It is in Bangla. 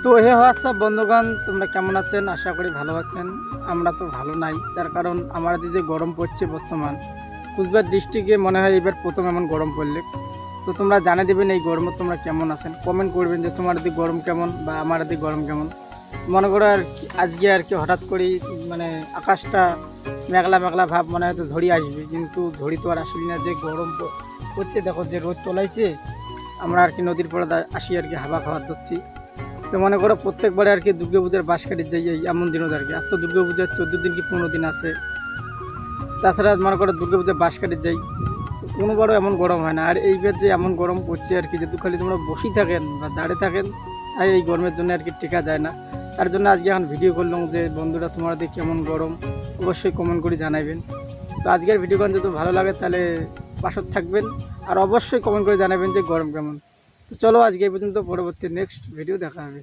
তো হে হোয়াটসঅ্যাপ বন্ধুগণ, তোমরা কেমন আছেন? আশা করি ভালো আছেন। আমরা তো ভালো নাই, তার কারণ আমাদের যে গরম পড়ছে বর্তমান কুচবিহার ডিস্ট্রিক্টে মনে হয় এবার প্রথম এমন গরম পড়লে। তো তোমরা জানিয়ে দেবেন এই গরমে তোমরা কেমন আছেন, কমেন্ট করবেন যে তোমার দিকে গরম কেমন বা আমার দিকে গরম কেমন। মনে করো আর আজকে আর কি হঠাৎ করেই মানে আকাশটা মেঘলা মেঘলা ভাব, মনে হয় তো ঝড়ি আসবে, কিন্তু ঝড়ি তো আর আসলি না। যে গরম পড়ছে দেখো, যে রোদ তোলাইছে, আমরা আর কি নদীর পরে আসি আর কি হাওয়া খাওয়ার ধরছি। তো মনে করো প্রত্যেকবারে আর কি দুর্গাপূজার বাস কাটি যাই এই এমন দিনও আর কি। আর তো দুর্গাপূজার 14 দিন কি 15 দিন আছে। তাছাড়া মনে করো দুর্গাপূজার বাস কাটি যাই, কোনোবারও এমন গরম হয় না। আর এইবার যে এমন গরম পড়ছে আর কি, যেহেতু খালি তোমরা বসেই থাকেন বা দাঁড়িয়ে থাকেন, আর এই গরমের জন্য আর কি টেকা যায় না। তার জন্য আজকে এখন ভিডিও করলাম যে বন্ধুরা তোমাদের দিকে কেমন গরম অবশ্যই কমেন্ট করে জানাবেন। তো আজকের ভিডিওটা যদি ভালো লাগে তাহলে পাশে থাকবেন, আর অবশ্যই কমেন্ট করে জানাবেন যে গরম কেমন। তো চলো আজকে এই পর্যন্ত, পরবর্তী নেক্সট ভিডিও দেখা হবে।